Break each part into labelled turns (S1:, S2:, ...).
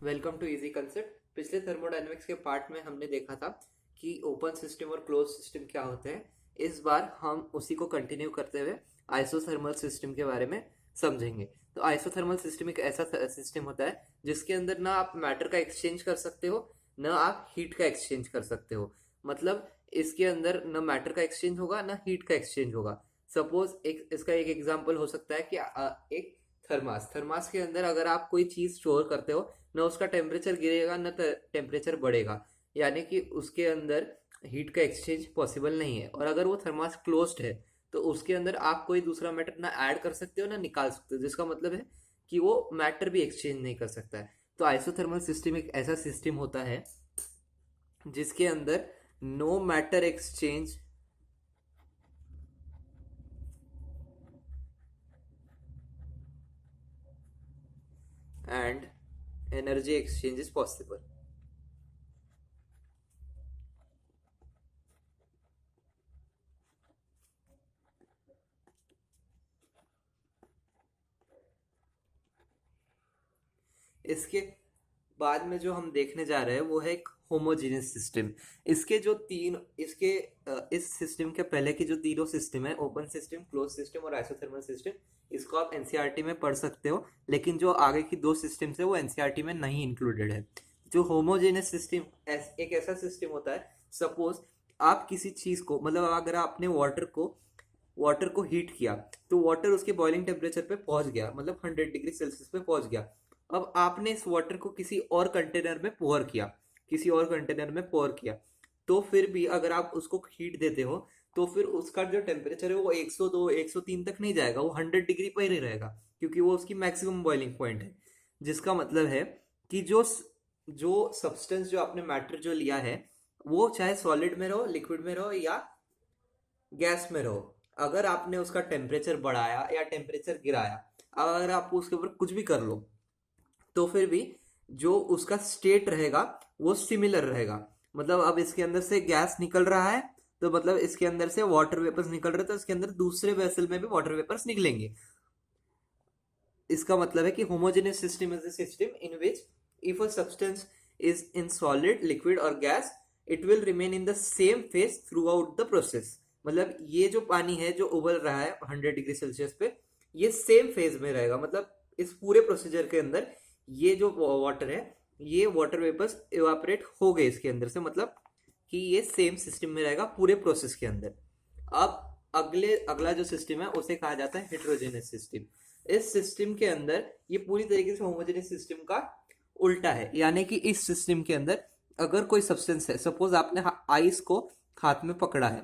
S1: Welcome to easy concept. पिछले thermodynamics के part में हमने देखा था कि ओपन सिस्टम और क्लोज सिस्टम क्या होते हैं। इस बार हम उसी को कंटिन्यू करते हुए आइसोथर्मल सिस्टम के बारे में समझेंगे। तो आइसोथर्मल सिस्टम एक ऐसा सिस्टम होता है जिसके अंदर ना आप मैटर का एक्सचेंज कर सकते हो, ना आप हीट का एक्सचेंज कर सकते हो। मतलब इसके अंदर ना मैटर का एक्सचेंज होगा ना हीट का एक्सचेंज होगा। सपोज एक इसका एक एग्जांपल हो सकता है कि एक थर्मास थर्मास के अंदर अगर आप कोई चीज स्टोर करते हो, ना उसका टेम्परेचर गिरेगा ना टेम्परेचर बढ़ेगा, यानी कि उसके अंदर हीट का एक्सचेंज पॉसिबल नहीं है। और अगर वो थर्मास क्लोज्ड है तो उसके अंदर आप कोई दूसरा मैटर ना ऐड कर सकते हो ना निकाल सकते हो, जिसका मतलब है कि वो मैटर भी एक्सचेंज नहीं कर सकता है। तो आइसोथर्मल सिस्टम एक ऐसा सिस्टम होता है जिसके अंदर no matter exchange and energy exchange is possible. इसके बाद में जो हम देखने जा रहे हैं वो है एक होमोजीनियस सिस्टम। इसके जो तीन इसके इस सिस्टम के पहले की जो तीनों सिस्टम है, ओपन सिस्टम, क्लोज सिस्टम और आइसोथर्मल सिस्टम, इसको आप एनसीईआरटी में पढ़ सकते हो। लेकिन जो आगे की दो सिस्टम्स है वो एनसीईआरटी में नहीं इंक्लूडेड है। जो होमोजेनियस सिस्टम एक ऐसा सिस्टम होता है, सपोज आप किसी चीज को, मतलब अगर आपने वाटर को हीट किया तो वाटर उसके बॉइलिंग टेम्परेचर पे पहुंच गया, मतलब 100 डिग्री सेल्सियस पे पहुंच गया। अब आपने इस वाटर को किसी और कंटेनर में पोर किया, तो फिर भी अगर आप उसको हीट देते हो तो फिर उसका जो टेम्परेचर है वो 102 103 तक नहीं जाएगा, वो 100 डिग्री पर ही रहेगा, क्योंकि वो उसकी मैक्सिमम बॉइलिंग पॉइंट है। जिसका मतलब है कि जो सब्सटेंस, जो आपने मैटर जो लिया है, वो चाहे सॉलिड में रहो, लिक्विड में रहो या गैस में रहो, अगर आपने उसका टेम्परेचर बढ़ाया या टेम्परेचर गिराया, अगर आप उसके ऊपर कुछ भी कर लो, तो फिर भी जो उसका स्टेट रहेगा वो सिमिलर रहेगा। मतलब अब इसके अंदर से गैस निकल रहा है, तो मतलब इसके अंदर से वाटर वेपर्स निकल रहे, तो इसके अंदर दूसरे वेसल में भी वाटर वेपर्स निकलेंगे। इसका मतलब है कि homogeneous system is a system in which if a substance is in solid, liquid और gas, it will remain in the same phase throughout the process. मतलब ये जो पानी है जो उबल रहा है 100 डिग्री सेल्सियस पे, ये सेम फेज में रहेगा। मतलब इस पूरे प्रोसीजर के अंदर ये जो वाटर है, ये वाटर वेपर्स इवापोरेट हो गए इसके अंदर से, मतलब कि ये सेम सिस्टम में रहेगा पूरे प्रोसेस के अंदर। अब अगला जो सिस्टम है उसे कहा जाता है हेट्रोजेनियस सिस्टम। इस सिस्टम के अंदर ये पूरी तरीके से होमोजेनियस सिस्टम का उल्टा है, यानी कि इस सिस्टम के अंदर अगर कोई सब्सटेंस है, सपोज आपने आइस को हाथ में पकड़ा है,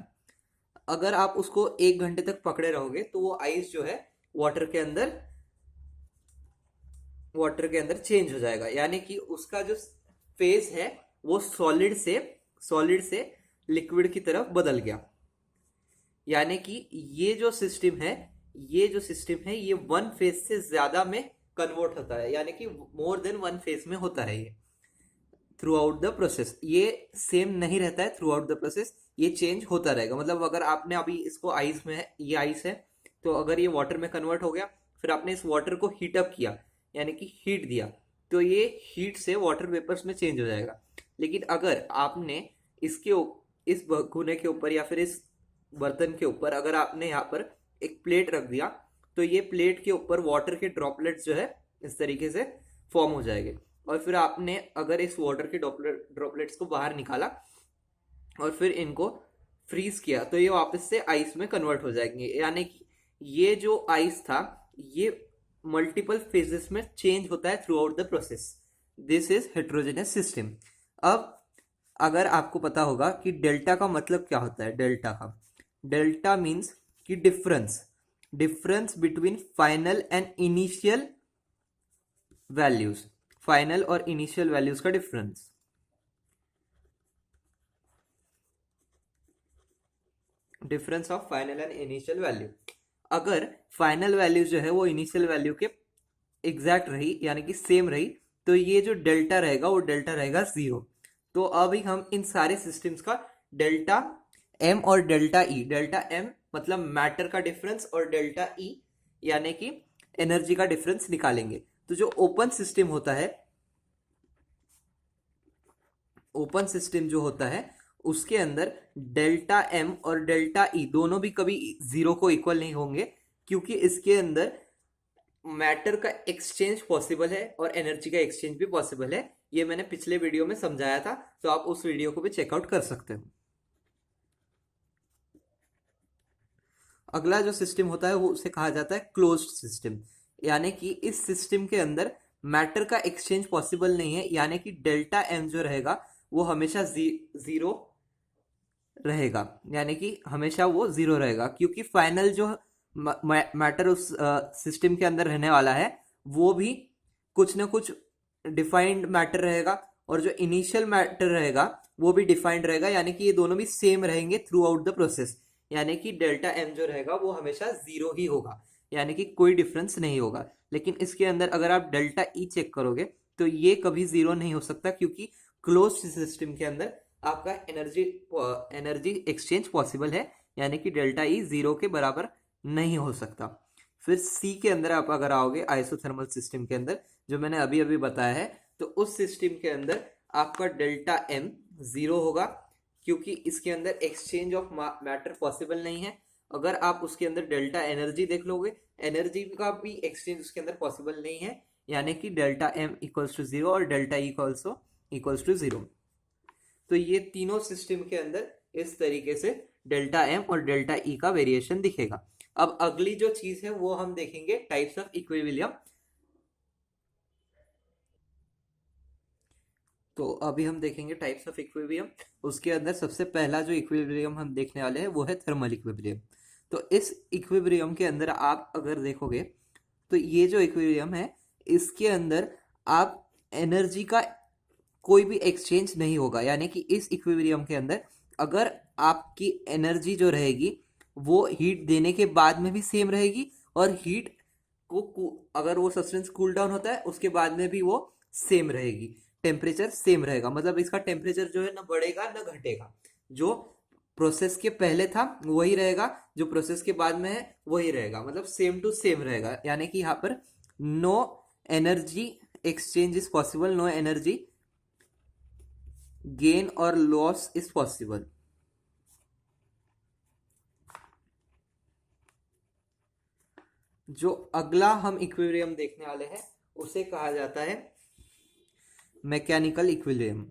S1: अगर आप उसको 1 घंटे तक पकड़े रहोगे तो वो आइस जो है वाटर के अंदर चेंज हो जाएगा, यानी कि उसका जो फेज है वो सॉलिड से लिक्विड की तरफ बदल गया। यानी कि ये वन फेज से ज्यादा में कन्वर्ट होता है, यानी कि मोर देन वन फेज में होता है ये थ्रू आउट द प्रोसेस। ये सेम नहीं रहता है थ्रू आउट द प्रोसेस, ये चेंज होता रहेगा। मतलब अगर आपने अभी इसको आइस में है, ये आइस है, तो अगर ये वाटर में कन्वर्ट हो गया, फिर आपने इस वाटर को हीट अप किया, यानी कि हीट दिया, तो ये हीट से वाटर वेपर्स में चेंज हो जाएगा। लेकिन अगर आपने इसके इस भगोने के ऊपर या फिर इस बर्तन के ऊपर अगर आपने यहाँ पर एक प्लेट रख दिया, तो ये प्लेट के ऊपर वाटर के ड्रॉपलेट्स जो है इस तरीके से फॉर्म हो जाएंगे। और फिर आपने अगर इस वाटर के ड्रॉपलेट्स को बाहर निकाला और फिर इनको फ्रीज किया, तो ये वापस से आइस में कन्वर्ट हो जाएंगे। यानी कि ये जो आइस था, ये मल्टीपल फेजेस में चेंज होता है through out the process. This is heterogeneous system. अब अगर आपको पता होगा कि डेल्टा का मतलब क्या होता है, डेल्टा मीन्स कि difference between final and initial values, final और इनिशियल वैल्यूज का difference of final and initial value. अगर फाइनल वैल्यू जो है वो इनिशियल वैल्यू के एग्जैक्ट रही, यानी कि सेम रही, तो ये जो डेल्टा रहेगा वो डेल्टा रहेगा 0। तो अभी हम इन सारे सिस्टम्स का डेल्टा एम और डेल्टा एम मतलब मैटर का डिफरेंस, और डेल्टा ई यानी कि एनर्जी का डिफरेंस निकालेंगे। तो जो ओपन सिस्टम होता है ओपन सिस्टम जो होता है उसके अंदर डेल्टा एम और डेल्टा ई दोनों भी कभी जीरो को इक्वल नहीं होंगे, क्योंकि इसके अंदर मैटर का एक्सचेंज पॉसिबल है और एनर्जी का एक्सचेंज भी पॉसिबल है। ये मैंने पिछले वीडियो में समझाया था, तो आप उस वीडियो को भी चेकआउट कर सकते हो। अगला जो सिस्टम होता है वो उसे कहा जाता है क्लोज्ड सिस्टम, यानी कि इस सिस्टम के अंदर मैटर का एक्सचेंज पॉसिबल नहीं है, यानी कि डेल्टा एम जो रहेगा वो हमेशा जीरो रहेगा, यानी कि हमेशा वो जीरो रहेगा, क्योंकि फाइनल जो मैटर उस सिस्टम के अंदर रहने वाला है वो भी कुछ ना कुछ डिफाइंड मैटर रहेगा, और जो इनिशियल मैटर रहेगा वो भी डिफाइंड रहेगा, यानी कि ये दोनों भी सेम रहेंगे थ्रू आउट द प्रोसेस, यानी कि डेल्टा एम जो रहेगा वो हमेशा जीरो ही होगा, यानी कि कोई डिफरेंस नहीं होगा। लेकिन इसके अंदर अगर आप डेल्टा ई चेक करोगे तो ये कभी जीरो नहीं हो सकता, क्योंकि क्लोज सिस्टम के अंदर आपका एनर्जी एक्सचेंज पॉसिबल है, यानी कि डेल्टा ई जीरो के बराबर नहीं हो सकता। फिर सी के अंदर आप अगर आओगे आइसोथर्मल सिस्टम के अंदर, जो मैंने अभी अभी बताया है, तो उस सिस्टम के अंदर आपका डेल्टा एम जीरो होगा, क्योंकि इसके अंदर एक्सचेंज ऑफ मैटर पॉसिबल नहीं है। अगर आप उसके अंदर डेल्टा एनर्जी देख लोगे, एनर्जी का भी एक्सचेंज उसके अंदर पॉसिबल नहीं है, यानी कि delta M equals to zero और delta E also equals to zero. तो ये तीनों सिस्टम के अंदर इस तरीके से डेल्टा एम और डेल्टा ई का वेरिएशन दिखेगा। अब अगली जो चीज है वो हम देखेंगे टाइप्स ऑफ इक्विलिब्रियम। तो अभी हम देखेंगे टाइप्स ऑफ इक्विलिब्रियम। उसके अंदर सबसे पहला जो इक्विलिब्रियम हम देखने वाले हैं वो है थर्मल इक्विलिब्रियम। तो इस इक्विलिब्रियम के अंदर आप अगर देखोगे तो ये जो इक्विलिब्रियम है इसके अंदर आप एनर्जी का कोई भी एक्सचेंज नहीं होगा, यानी कि इस इक्विलिब्रियम के अंदर अगर आपकी एनर्जी जो रहेगी वो हीट देने के बाद में भी सेम रहेगी, और हीट को अगर वो सब्सटेंस कूल डाउन होता है उसके बाद में भी वो सेम रहेगी, टेम्परेचर सेम रहेगा। मतलब इसका टेम्परेचर जो है ना बढ़ेगा ना घटेगा, जो प्रोसेस के पहले था वही रहेगा, जो प्रोसेस के बाद में है वही रहेगा, मतलब सेम टू सेम रहेगा, यानी कि यहाँ पर no energy exchange is possible, no energy gain और लॉस इज पॉसिबल। जो अगला हम इक्विलिब्रियम देखने वाले हैं उसे कहा जाता है मैकेनिकल इक्विलिब्रियम।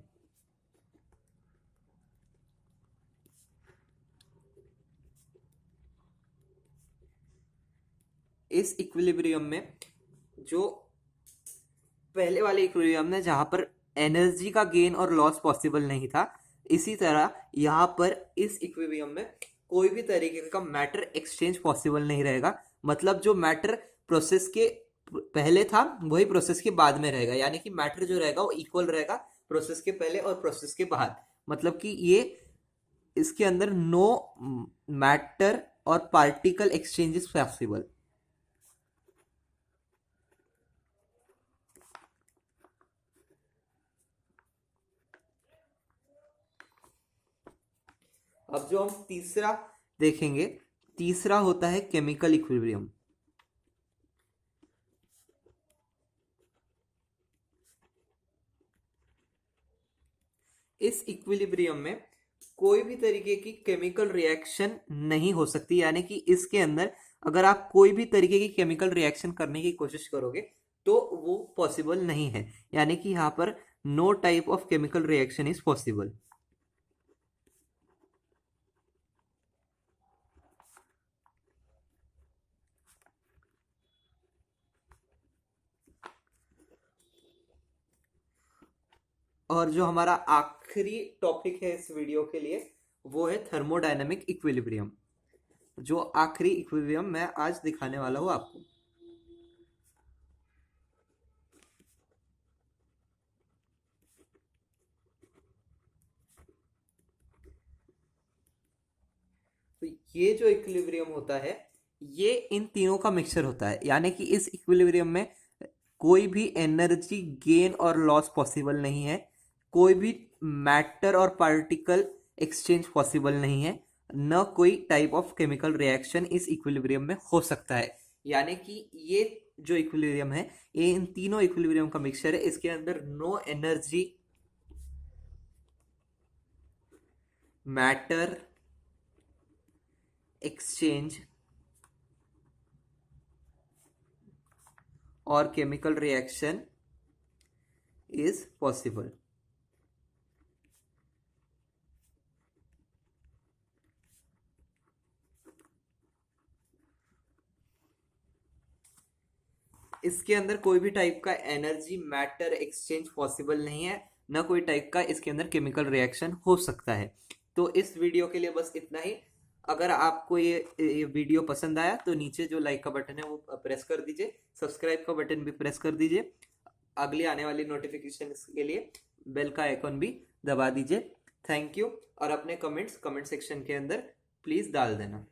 S1: इस इक्विलिब्रियम में जो पहले वाले इक्विलिब्रियम में जहां पर एनर्जी का गेन और लॉस पॉसिबल नहीं था, इसी तरह यहाँ पर इस इक्विलिब्रियम में कोई भी तरीके का मैटर एक्सचेंज पॉसिबल नहीं रहेगा। मतलब जो मैटर प्रोसेस के पहले था वही प्रोसेस के बाद में रहेगा, यानी कि मैटर जो रहेगा वो इक्वल रहेगा प्रोसेस के पहले और प्रोसेस के बाद। मतलब कि ये इसके अंदर नो मैटर और पार्टिकल एक्सचेंजेस पॉसिबल। अब जो हम तीसरा देखेंगे, तीसरा होता है केमिकल इक्विलिब्रियम। इस इक्विलिब्रियम में कोई भी तरीके की केमिकल रिएक्शन नहीं हो सकती, यानी कि इसके अंदर अगर आप कोई भी तरीके की केमिकल रिएक्शन करने की कोशिश करोगे तो वो पॉसिबल नहीं है, यानी कि यहाँ पर no type of chemical reaction is possible. और जो हमारा आखिरी टॉपिक है इस वीडियो के लिए वो है थर्मोडायनेमिक इक्विलिब्रियम। जो आखिरी इक्विलिब्रियम मैं आज दिखाने वाला हूं आपको। तो ये जो इक्विलिब्रियम होता है ये इन तीनों का मिक्सचर होता है, यानी कि इस इक्विलिब्रियम में कोई भी एनर्जी गेन और लॉस पॉसिबल नहीं है, कोई भी मैटर और पार्टिकल एक्सचेंज पॉसिबल नहीं है, न कोई टाइप ऑफ केमिकल रिएक्शन इस इक्विलिब्रियम में हो सकता है। यानी कि ये जो इक्विलिब्रियम है ये इन तीनों इक्विलिब्रियम का मिक्सचर है। इसके अंदर नो एनर्जी मैटर एक्सचेंज और केमिकल रिएक्शन इज पॉसिबल। इसके अंदर कोई भी टाइप का एनर्जी मैटर एक्सचेंज पॉसिबल नहीं है, ना कोई टाइप का इसके अंदर केमिकल रिएक्शन हो सकता है। तो इस वीडियो के लिए बस इतना ही। अगर आपको ये वीडियो पसंद आया तो नीचे जो लाइक का बटन है वो प्रेस कर दीजिए, सब्सक्राइब का बटन भी प्रेस कर दीजिए, अगली आने वाली नोटिफिकेशन के लिए बेल का आइकॉन भी दबा दीजिए। Thank you. और अपने कमेंट्स कमेंट सेक्शन के अंदर प्लीज डाल देना।